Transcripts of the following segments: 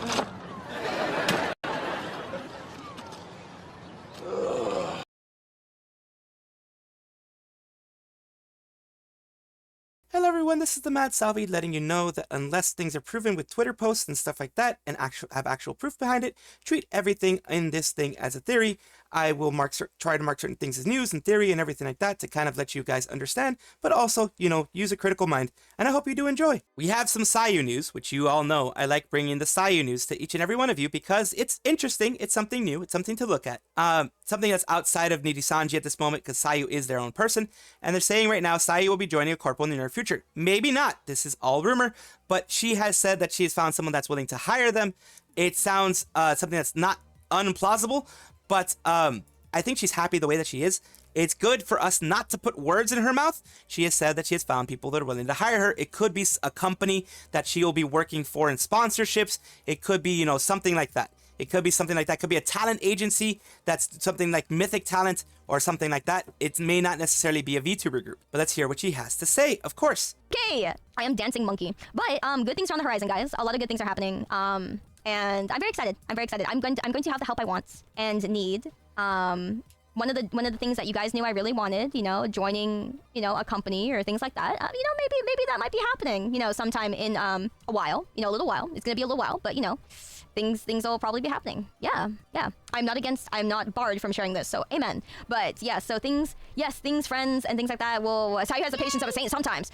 Hello everyone, this is the Mad Salvi letting you know that unless things are proven with Twitter posts and stuff like that and have actual proof behind it, treat everything in this thing as a theory. I will try to mark certain things as news and theory and everything like that to kind of let you guys understand, but also, you know, use a critical mind. And I hope you do enjoy. We have some Sayu news, which you all know. I like bringing the Sayu news to each and every one of you because it's interesting. It's something new. It's something to look at. Something that's outside of Nijisanji at this moment because Sayu is their own person. And they're saying right now Sayu will be joining a corporal in the near future. Maybe not. This is all rumor, but she has said that she has found someone that's willing to hire them. It sounds something that's not unplausible, but I think she's happy the way that she is. It's good for us not to put words in her mouth. She has said that she has found people that are willing to hire her. It could be a company that she will be working for in sponsorships. It could be, you know, something like that. It could be something like that. It could be a talent agency that's something like Mythic Talent or something like that. It may not necessarily be a VTuber group, but let's hear what she has to say, of course. Okay, I am Dancing Monkey. But good things are on the horizon, guys. A lot of good things are happening. And I'm very excited. I'm very excited. I'm going to have the help I want and need. One of the things that you guys knew I really wanted, you know, joining, you know, a company or things like that. You know, maybe that might be happening, you know, sometime in a while, you know, a little while. It's gonna be a little while, but you know, things will probably be happening. Yeah. I'm not barred from sharing this, so amen. But yeah, so things, friends and things like that. Well, Sayu has the patience of a saint sometimes,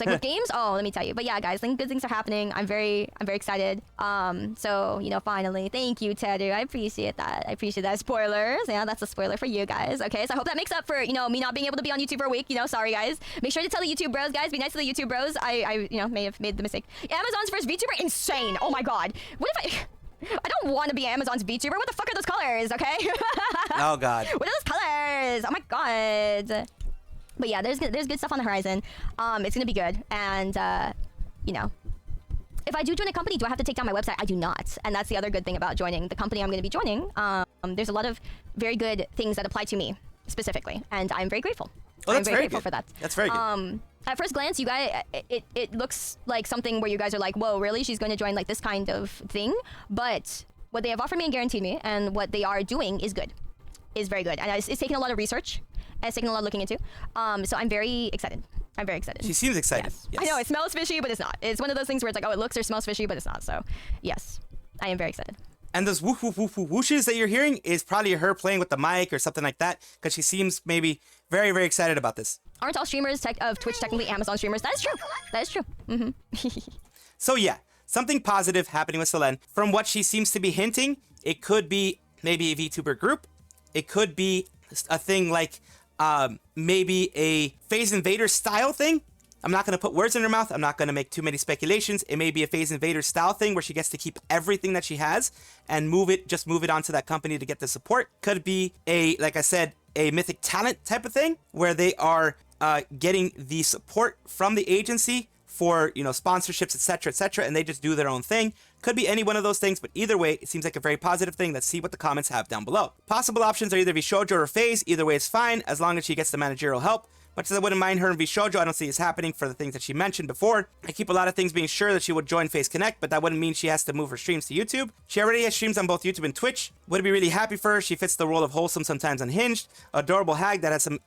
like with games. Oh, let me tell you. But yeah, guys, good things are happening. I'm very excited. So you know, finally, thank you, Teru. I appreciate that. Spoilers. Yeah, that's a spoiler for you guys. Okay, so I hope that makes up for, you know, me not being able to be on YouTube for a week. You know, sorry guys. Make sure to tell the YouTube bros, guys. Be nice to the YouTube bros. I you know, may have made the mistake. Amazon's first VTuber, insane. Oh my god. What if I don't want to be Amazon's VTuber. What the fuck are those colors, okay? Oh god. What are those colors? Oh my god. But yeah, there's good stuff on the horizon. It's gonna be good. And you know, if I do join a company, do I have to take down my website? I do not. And that's the other good thing about joining the company I'm gonna be joining. There's a lot of very good things that apply to me specifically, and I'm very grateful. Well, I'm very grateful for that. That's very good. At first glance, you guys, it looks like something where you guys are like, whoa, really? She's going to join like this kind of thing? But what they have offered me and guaranteed me, and what they are doing is good. Is very good. And it's taking a lot of research, and it's taking a lot of looking into. So I'm very excited. I'm very excited. She seems excited. Yes. I know, it smells fishy, but it's not. It's one of those things where it's like, oh, it looks or smells fishy, but it's not. So yes, I am very excited. And those woof woof woof woof whooshes that you're hearing is probably her playing with the mic or something like that, because she seems maybe very, very excited about this. Aren't all streamers of Twitch technically Amazon streamers? That is true. That is true. So yeah, something positive happening with Selene. From what she seems to be hinting, it could be maybe a VTuber group. It could be a thing like maybe a Phase Invader style thing. I'm not going to put words in her mouth. I'm not going to make too many speculations. It may be a Phase Invader style thing where she gets to keep everything that she has and move it onto that company to get the support. Could be like I said, a Mythic Talent type of thing where they are getting the support from the agency for, you know, sponsorships, etc., and they just do their own thing. Could be any one of those things, but either way, it seems like a very positive thing. Let's see what the comments have down below. Possible options are either Vshojo or Phase. Either way is fine, as long as she gets the managerial help. Much as I wouldn't mind her in Vshojo, I don't see this happening for the things that she mentioned before. I keep a lot of things being sure that she would join PhaseConnect, but that wouldn't mean she has to move her streams to YouTube. She already has streams on both YouTube and Twitch. Would be really happy for her. She fits the role of wholesome, sometimes unhinged. Adorable hag that has some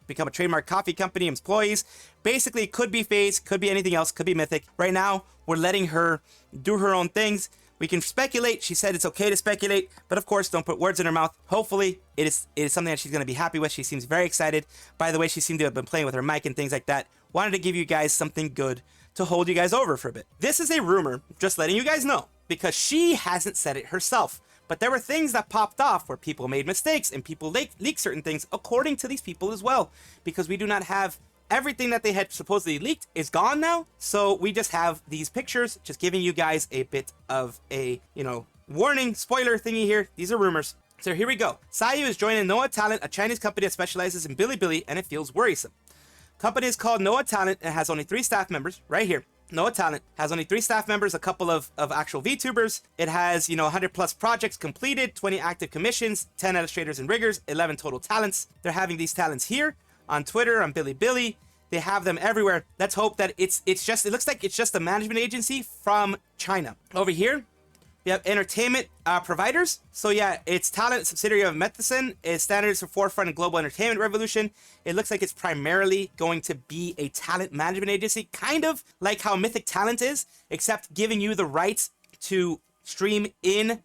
become a trademark coffee company employees. Basically, it could be Phase, could be anything else, could be Mythic. Right now, we're letting her do her own things. We can speculate. She said it's okay to speculate, but of course, don't put words in her mouth. Hopefully, it is something that she's going to be happy with. She seems very excited. By the way, she seemed to have been playing with her mic and things like that. Wanted to give you guys something good to hold you guys over for a bit. This is a rumor, just letting you guys know, because she hasn't said it herself. But there were things that popped off where people made mistakes and people leaked certain things according to these people as well, because we do not have everything that they had supposedly leaked is gone now. So we just have these pictures, just giving you guys a bit of a, you know, warning, spoiler thingy here. These are rumors. So here we go. Sayu is joining NOA Talent, a Chinese company that specializes in BiliBili, and it feels worrisome. Company is called NOA Talent and has only 3 staff members right here. NOA Talent has only 3 staff members, a couple of actual VTubers. It has, you know, 100 plus projects completed, 20 active commissions, 10 illustrators and riggers, 11 total talents. They're having these talents here on Twitter, on BiliBili. They have them everywhere. Let's hope that it looks like it's just a management agency from China. Over here, We have entertainment providers. So yeah, it's talent subsidiary of Methison. It standards for forefront in global entertainment revolution. It looks like it's primarily going to be a talent management agency, kind of like how Mythic Talent is, except giving you the rights to stream in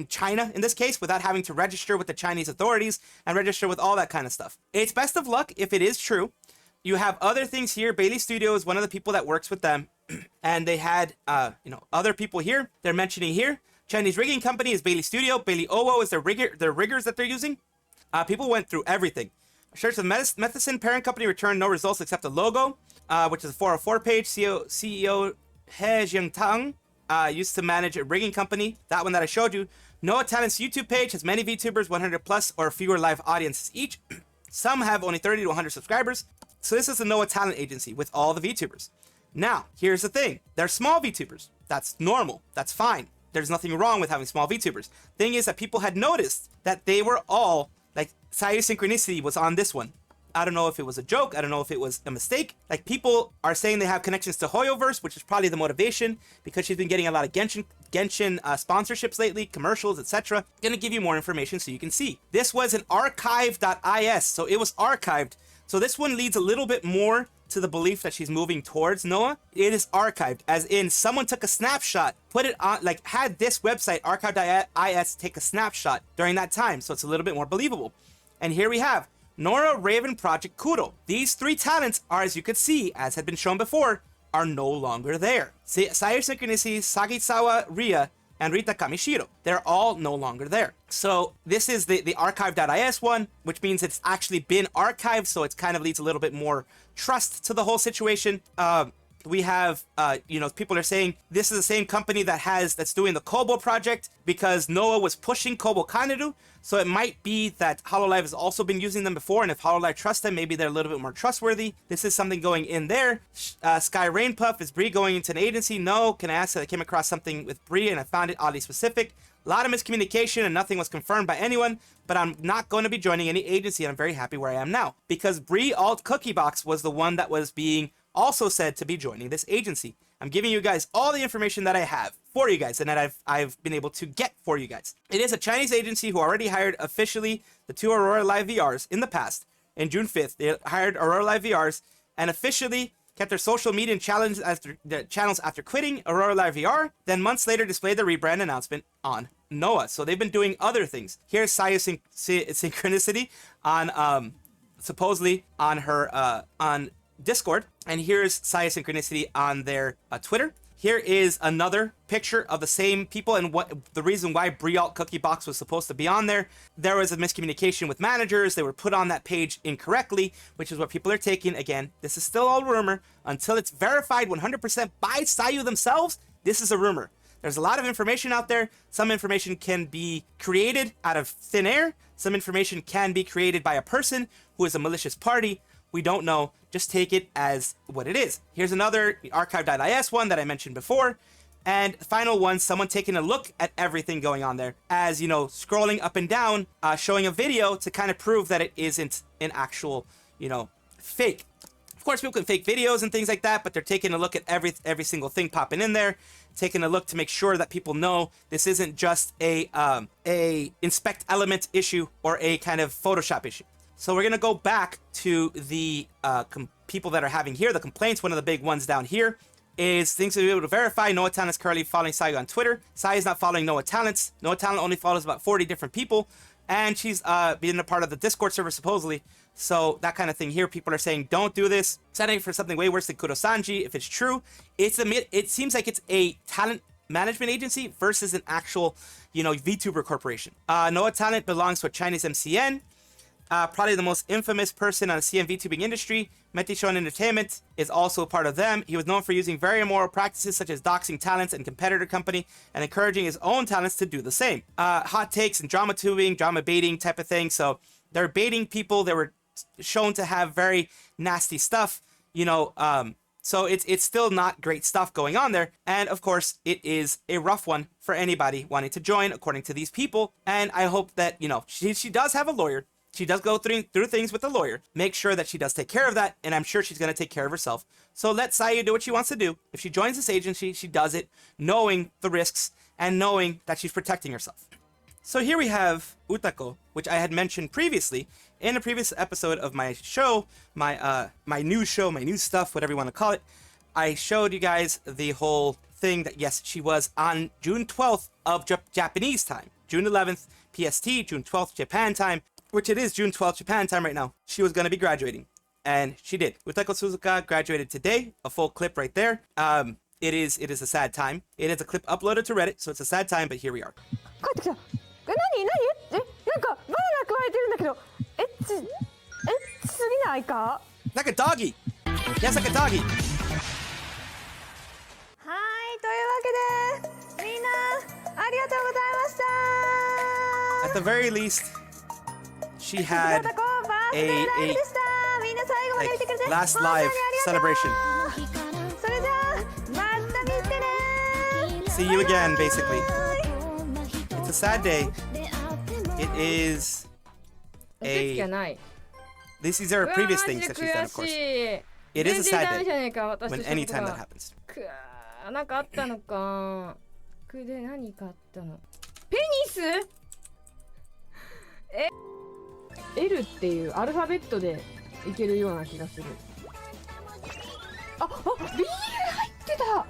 China in this case without having to register with the Chinese authorities and register with all that kind of stuff. It's best of luck if it is true. You have other things here. Bailey Studio is one of the people that works with them, and they had other people here. They're mentioning here Chinese rigging company is Bailey Studio. Bailey Owo is their riggers that they're using. People went through everything. Church of Methison parent company returned no results except a logo, which is a 404 page. CEO He Jiantang used to manage a rigging company. That one that I showed you. NOA Talent's YouTube page has many VTubers, 100 plus or fewer live audiences each. Some have only 30 to 100 subscribers. So this is the NOA Talent agency with all the VTubers. Now, here's the thing. They're small VTubers. That's normal. That's fine. There's nothing wrong with having small VTubers. Thing is that people had noticed that they were all, like, Sayu Synchronicity was on this one. I don't know if it was a joke. I don't know if it was a mistake. Like, people are saying they have connections to Hoyoverse, which is probably the motivation because she's been getting a lot of Genshin sponsorships lately, commercials, etc. Gonna give you more information so you can see. This was an archive.is, so it was archived. So this one leads a little bit more to the belief that she's moving towards NOA. It is archived, as in someone took a snapshot, put it on, like had this website, archive.is, take a snapshot during that time. So it's a little bit more believable. And here we have Nora, Raven, Project Kuro. These three talents are, as you could see, as had been shown before, are no longer there. Sayu Synchronicity, Sagisawa Ria, and Rita Kamishiro. They're all no longer there. So this is the archive.is one, which means it's actually been archived, so it kind of leads a little bit more trust to the whole situation. We have, people are saying this is the same company that's doing the Kobo project because NOA was pushing Kobo Kaneru. So it might be that Hololive has also been using them before, and if Hololive trusts them, maybe they're a little bit more trustworthy. This is something going in there. Sky Rainpuff, is Bree going into an agency? No. Can I ask that I came across something with Bree and I found it oddly specific? A lot of miscommunication and nothing was confirmed by anyone, but I'm not going to be joining any agency and I'm very happy where I am now. Because Bree Alt Cookie Box was the one that was being also said to be joining this agency. I'm giving you guys all the information that I have for you guys and that I've been able to get for you guys. It is a Chinese agency who already hired officially the two Aurora Live VRs in the past. In June 5th, they hired Aurora Live VRs and officially kept their social media and channels after quitting Aurora Live VR, then months later displayed the rebrand announcement on NOA. So they've been doing other things. Here's Sayu Synchronicity on supposedly on her on Discord, and here's Sayu Synchronicity on their Twitter. Here is another picture of the same people and what the reason why Brialt Cookie Box was supposed to be on there. There was a miscommunication with managers. They were put on that page incorrectly, which is what people are taking. Again, this is still all rumor. Until it's verified 100% by Sayu themselves, this is a rumor. There's a lot of information out there. Some information can be created out of thin air. Some information can be created by a person who is a malicious party. We don't know. Just take it as what it is. Here's another archive.is one that I mentioned before. And the final one, someone taking a look at everything going on there. As, scrolling up and down, showing a video to kind of prove that it isn't an actual, fake. Of course, people can fake videos and things like that, but they're taking a look at every single thing popping in there. Taking a look to make sure that people know this isn't just a inspect element issue or a kind of Photoshop issue. So we're going to go back to the people that are having here the complaints. One of the big ones down here is things to be able to verify. NOA Talent is currently following Sayu on Twitter. Sayu is not following NOA Talents. NOA Talent only follows about 40 different people. And she's being a part of the Discord server, supposedly. So that kind of thing here. People are saying, don't do this. Setting for something way worse than Kurosanji. If it's true, it seems like it's a talent management agency versus an actual, VTuber corporation. NOA Talent belongs to a Chinese MCN. Probably the most infamous person on the CM VTubing industry, Metishon Entertainment, is also a part of them. He was known for using very immoral practices such as doxing talents and competitor company and encouraging his own talents to do the same. Hot takes and drama tubing, drama baiting type of thing. So they're baiting people. They were shown to have very nasty stuff, so it's still not great stuff going on there. And of course, it is a rough one for anybody wanting to join, according to these people. And I hope that, she does have a lawyer. She does go through things with a lawyer. Make sure that she does take care of that, and I'm sure she's going to take care of herself. So let Sayu do what she wants to do. If she joins this agency, she does it knowing the risks and knowing that she's protecting herself. So here we have Utako, which I had mentioned previously in a previous episode of my show, my news show, my news stuff, whatever you want to call it. I showed you guys the whole thing that yes, she was on June 12th of Japanese time, June 11th PST, June 12th Japan time, which it is June 12th Japan time right now. She was going to be graduating, and she did. Utako Suzuka graduated today. A full clip right there. It is a sad time. It is a clip uploaded to Reddit, so it's a sad time, but here we are. Like a doggy. Yes, like a doggy. はい、というわけでみんなありがとうございました。 At the very least, she had a like, last live celebration. それじゃあまた見てね。 See you again, basically. It's a sad day. It is a... These are previous things that she's done, of course. It is a sad day when any time that happens. なんかあったのか。で何かあったの。ペニス？L っていうアルファベットでいけるような気がする。あ、BL 入ってた。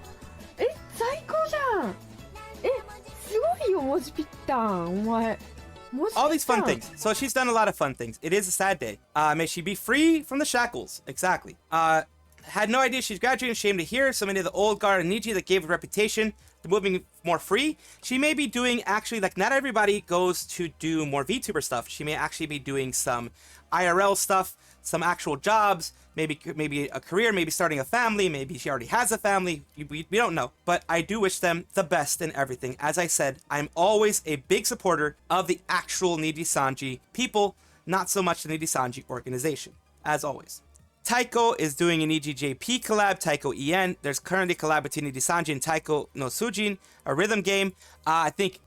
最高じゃん。すごいよ文字ぴったん。お前。All these fun things. So she's done a lot of fun things. It is a sad day. May she be free from the shackles. Exactly. Had no idea she's graduating. Shame to hear. So many of the old guard and Niji that gave a reputation to moving more free. She may be doing actually, like, not everybody goes to do more VTuber stuff. She may actually be doing some IRL stuff, some actual jobs, maybe a career, maybe starting a family, maybe she already has a family. We don't know. But I do wish them the best in everything. As I said, I'm always a big supporter of the actual Nijisanji people, not so much the Nijisanji organization, as always. Taiko is doing an EGJP collab, Taiko EN. There's currently a collab between Nijisanji and Taiko no Sujin, a rhythm game. I think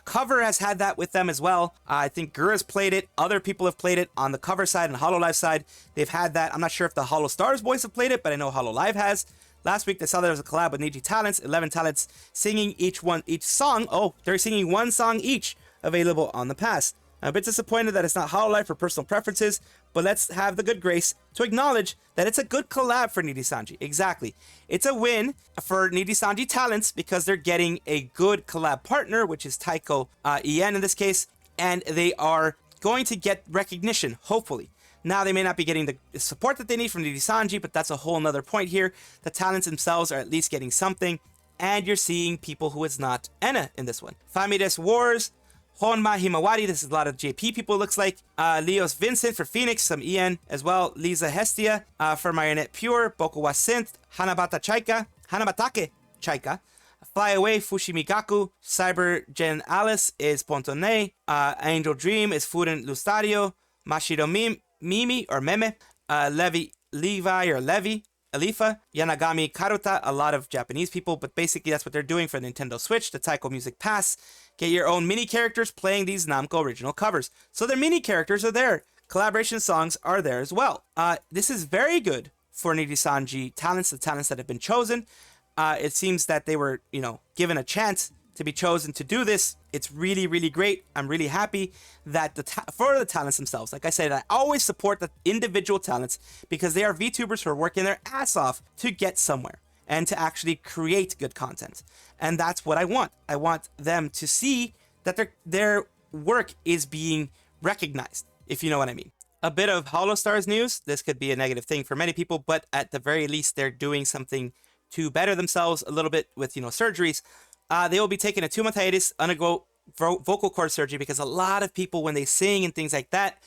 Cover has had that with them as well. I think Gura's played it. Other people have played it on the Cover side and Hololive side. They've had that. I'm not sure if the Holostar's boys have played it, but I know Hololive has. Last week, they saw there was a collab with Niji Talents, 11 talents, singing each song. Oh, they're singing one song each, available on the pass. I'm a bit disappointed that it's not Hololive for personal preferences, but let's have the good grace to acknowledge that it's a good collab for Nijisanji. Exactly. It's a win for Nijisanji Talents because they're getting a good collab partner, which is Taiko EN in this case, and they are going to get recognition, hopefully. Now, they may not be getting the support that they need from Nijisanji, but that's a whole nother point here. The talents themselves are at least getting something, and you're seeing people who is not NOA in this one. Famides Wars, Honma Himawari, this is a lot of JP people, looks like. Leos Vincent for Phoenix, some EN as well. Lisa Hestia for Marionette Pure. Bokuwa Synth. Hanabatake Chaika. Fly Away Fushimigaku. Cyber Gen Alice is Pontone. Angel Dream is Furen Lustadio. Mashiro Mimi or Meme. Levi or Levi. Alifa, Yanagami Karuta, a lot of Japanese people, but basically that's what they're doing for Nintendo Switch, the Taiko Music Pass. Get your own mini characters playing these Namco original covers. So their mini characters are there. Collaboration songs are there as well. This is very good for Nijisanji talents, the talents that have been chosen. It seems that they were, given a chance to be chosen to do this. It's really, really great. I'm really happy that for the talents themselves. Like I said, I always support the individual talents because they are VTubers who are working their ass off to get somewhere and to actually create good content. And that's what I want. I want them to see that their work is being recognized, if you know what I mean. A bit of Holostar's news. This could be a negative thing for many people, but at the very least, they're doing something to better themselves a little bit with, surgeries. They will be taking a 2-month hiatus, undergo vocal cord surgery, because a lot of people, when they sing and things like that,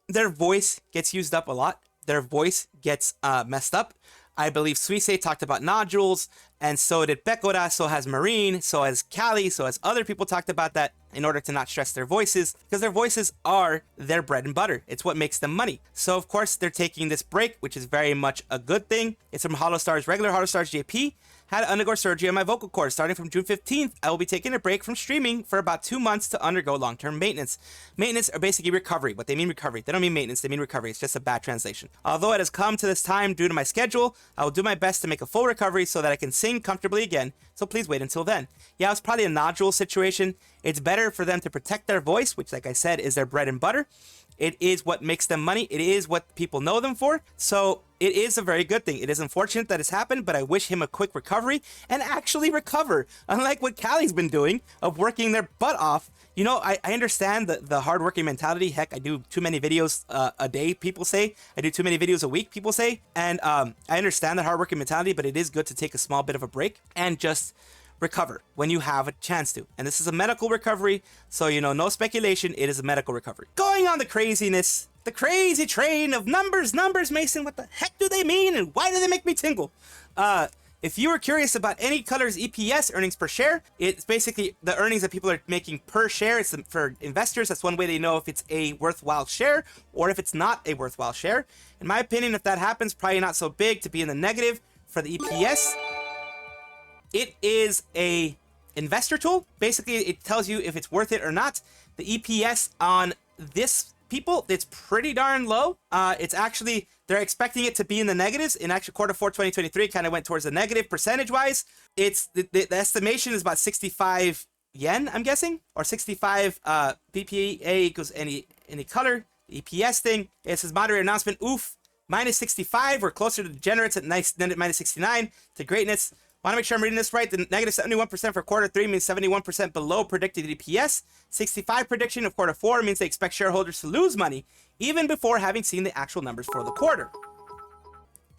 their voice gets used up a lot. Their voice gets messed up. I believe Suisse talked about nodules, and so did Pecora, so has Marine, so has Callie, so has other people talked about that in order to not stress their voices, because their voices are their bread and butter. It's what makes them money. So, of course, they're taking this break, which is very much a good thing. It's from Holostar's regular Holostar's JP. had to undergo surgery on my vocal cords. Starting from June 15th, I will be taking a break from streaming for about 2 months to undergo long-term maintenance. Maintenance are basically recovery. What they mean recovery, they don't mean maintenance, they mean recovery. It's just a bad translation. Although it has come to this time due to my schedule, I will do my best to make a full recovery so that I can sing comfortably again, so please wait until then. Yeah, it's probably a nodule situation. It's better for them to protect their voice, which, like I said, is their bread and butter. It is what makes them money. It is what people know them for. So it is a very good thing. It is unfortunate that it's happened, but I wish him a quick recovery and actually recover. Unlike what Callie's been doing of working their butt off. You know, I understand the hardworking mentality. Heck, I do too many videos a day, people say. I do too many videos a week, people say. And I understand the hardworking mentality, but it is good to take a small bit of a break and just recover when you have a chance to. And this is a medical recovery, so you know, no speculation, it is a medical recovery. Going on the craziness, the crazy train of numbers, Mason, what the heck do they mean and why do they make me tingle? If you were curious about any color's EPS, earnings per share, it's basically the earnings that people are making per share. It's for investors. That's one way they know if it's a worthwhile share or if it's not a worthwhile share. In my opinion, if that happens, probably not so big to be in the negative for the EPS. It is a investor tool. Basically, it tells you if it's worth it or not. The EPS on this people, it's pretty darn low. It's actually, they're expecting it to be in the negatives. In actually quarter 4 2023, kind of went towards the negative percentage-wise. It's the estimation is about 65 yen, I'm guessing, or 65 BPA equals any color. The EPS thing. It says moderator announcement. Oof, minus 65. We're closer to degenerates at minus 69 to greatness. Want to make sure I'm reading this right. The negative 71% for quarter 3 means 71% below predicted EPS. 65 prediction of quarter 4 means they expect shareholders to lose money even before having seen the actual numbers for the quarter.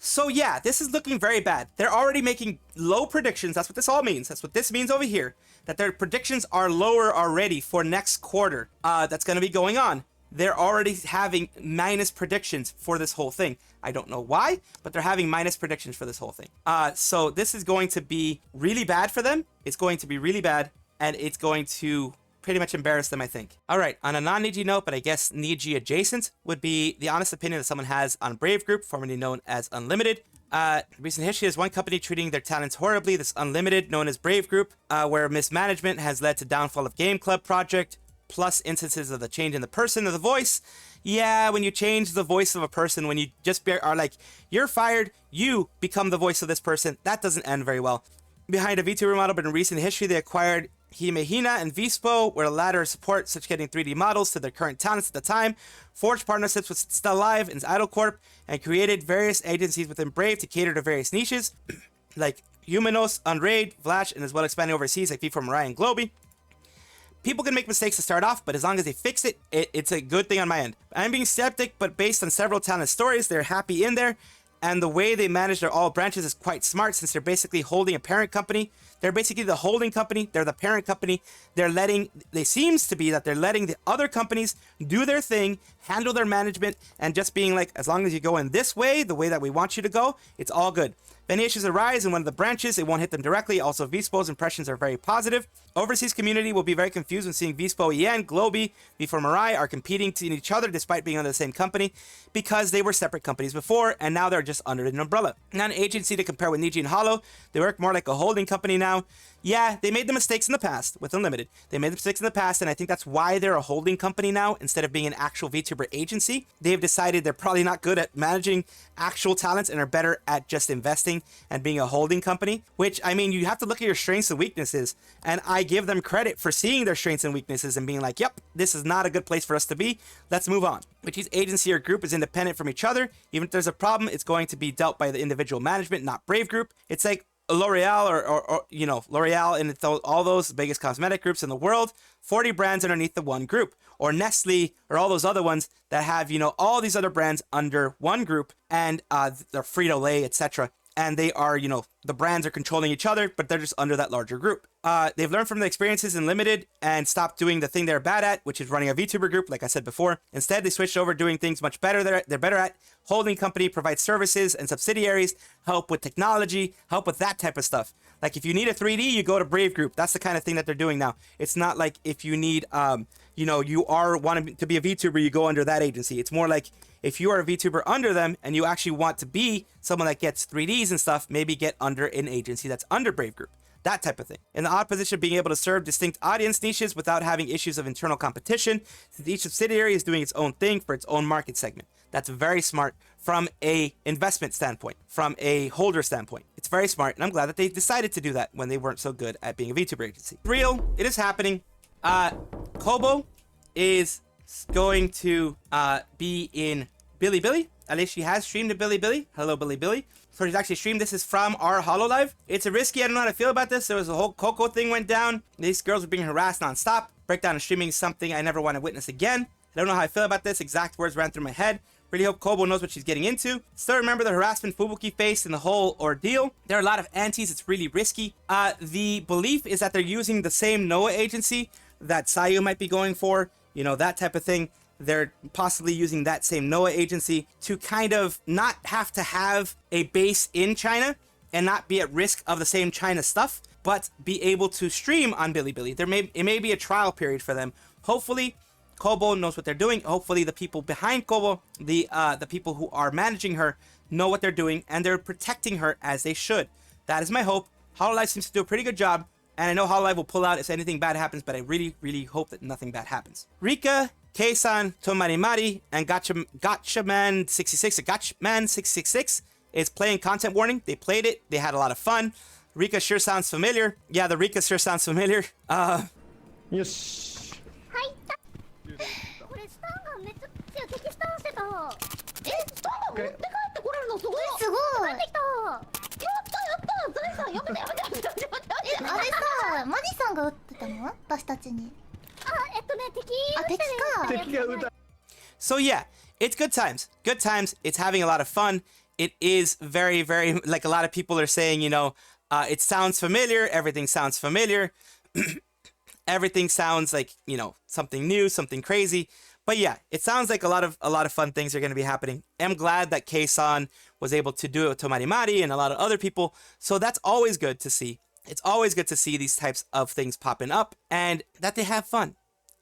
So yeah, this is looking very bad. They're already making low predictions. That's what this all means. That's what this means over here. That their predictions are lower already for next quarter. That's going to be going on. They're already having minus predictions for this whole thing. I don't know why, but they're having minus predictions for this whole thing. So this is going to be really bad for them. It's going to be really bad, and it's going to pretty much embarrass them, I think. All right, on a non-Niji note, but I guess Niji adjacent, would be the honest opinion that someone has on Brave Group, formerly known as Unlimited. Recent history is one company treating their talents horribly. This Unlimited, known as Brave Group, where mismanagement has led to downfall of Game Club project, plus instances of the change in the person of the voice. Yeah, when you change the voice of a person, when you just are like, you're fired, you become the voice of this person, that doesn't end very well. Behind a VTuber model, but in recent history, they acquired Himehina and Vispo, where the latter support such getting 3D models to their current talents at the time, forged partnerships with Still Live and Idol Corp, and created various agencies within Brave to cater to various niches, like Humanos, Unraid, Vlash, and as well expanding overseas like V4 Mirai and Globy. People can make mistakes to start off, but as long as they fix it, it's a good thing on my end. I'm being skeptic, but based on several talent stories, they're happy in there. And the way they manage their all branches is quite smart since they're basically holding a parent company. They're basically the holding company. They're the parent company. They seems to be that they're letting the other companies do their thing, handle their management, and just being like, as long as you go in this way, the way that we want you to go, it's all good. If any issues arise in one of the branches, it won't hit them directly. Also, Vispo's impressions are very positive. Overseas community will be very confused when seeing Vispo, Yen, Globy, V4 Mirai are competing to each other despite being under the same company because they were separate companies before and now they're just under an umbrella. Not an agency to compare with Niji and Holo. They work more like a holding company now. Yeah, they made the mistakes in the past with Unlimited. They made the mistakes in the past, and I think that's why they're a holding company now instead of being an actual VTuber agency. They've decided they're probably not good at managing actual talents and are better at just investing and being a holding company, which, I mean, you have to look at your strengths and weaknesses, and I give them credit for seeing their strengths and weaknesses and being like, yep, this is not a good place for us to be. Let's move on. Which each agency or group is independent from each other. Even if there's a problem, it's going to be dealt by the individual management, not Brave Group. It's like L'Oreal or you know, L'Oreal and all those biggest cosmetic groups in the world, 40 brands underneath the one group, or Nestle or all those other ones that have, you know, all these other brands under one group, and they're Frito-Lay, etc. And they are, you know, the brands are controlling each other, but they're just under that larger group. They've learned from the experiences in Limited and stopped doing the thing they're bad at, which is running a VTuber group, like I said before. Instead, they switched over doing things much better. They're better at holding company, provide services and subsidiaries, help with technology, help with that type of stuff. Like if you need a 3D, you go to Brave Group. That's the kind of thing that they're doing now. It's not like if you need, you know, you are wanting to be a VTuber, you go under that agency. It's more like If you are a VTuber under them and you actually want to be someone that gets 3Ds and stuff, maybe get under an agency that's under Brave Group. That type of thing. In the odd position of being able to serve distinct audience niches without having issues of internal competition, since each subsidiary is doing its own thing for its own market segment. That's very smart from a investment standpoint, from a holder standpoint. It's very smart, and I'm glad that they decided to do that when they weren't so good at being a VTuber agency. Real, it is happening. Kobo is going to be in BiliBili. At least she has streamed to BiliBili. Hello, BiliBili. So she's actually streamed. This is from our Hololive. It's a risky. I don't know how to feel about this. There was a whole Coco thing went down. These girls were being harassed nonstop. Breakdown of streaming is something I never want to witness again. I don't know how I feel about this. Exact words ran through my head. Really hope Kobo knows what she's getting into. Still remember the harassment Fubuki faced in the whole ordeal. There are a lot of antis. It's really risky. The belief is that they're using the same NOA agency that Sayu might be going for. You know, that type of thing. They're possibly using that same NOA agency to kind of not have to have a base in China and not be at risk of the same China stuff, but be able to stream on BiliBili. It may be a trial period for them. Hopefully, Kobo knows what they're doing. Hopefully, the people behind Kobo, the people who are managing her, know what they're doing and they're protecting her as they should. That is my hope. Hololive seems to do a pretty good job, and I know Hololive will pull out if anything bad happens, but I really, really hope that nothing bad happens. Rika, Kei-san, Tomarimari, and Gotchaman66, Gotchman666 is playing Content Warning. They played it. They had a lot of fun. Rika sure sounds familiar. Yeah, the Rika sure sounds familiar. Yes. これスタンがめっちゃ強い敵スタンしてた。スタンが持って帰ってこれるのすごい。すごい。帰ってきた。やったザイさんやめてやめてやめてやめて。あれさ、マニさんが撃ってたの？私たちに。敵か。 So yeah, it's good times. Good times. It's having a lot of fun. It is very, very, like a lot of people are saying, you know, it sounds familiar. Everything sounds familiar. Everything sounds like, you know, something new, something crazy. But yeah, it sounds like a lot of fun things are going to be happening. I'm glad that Kei-san was able to do it with Tomarimari and a lot of other people. So that's always good to see. It's always good to see these types of things popping up and that they have fun.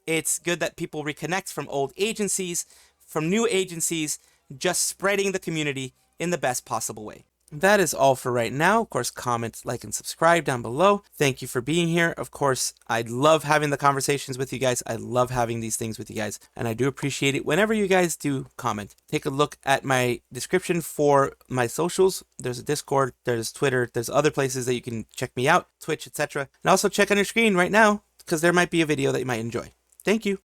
It's good that people reconnect from old agencies, from new agencies, just spreading the community in the best possible way. That is all for right now. Of course, comment, like, and subscribe down below. Thank you for being here. Of course, I love having the conversations with you guys. I love having these things with you guys. And I do appreciate it whenever you guys do comment. Take a look at my description for my socials. There's a Discord, there's Twitter, there's other places that you can check me out, Twitch, etc. And also check on your screen right now, because there might be a video that you might enjoy. Thank you.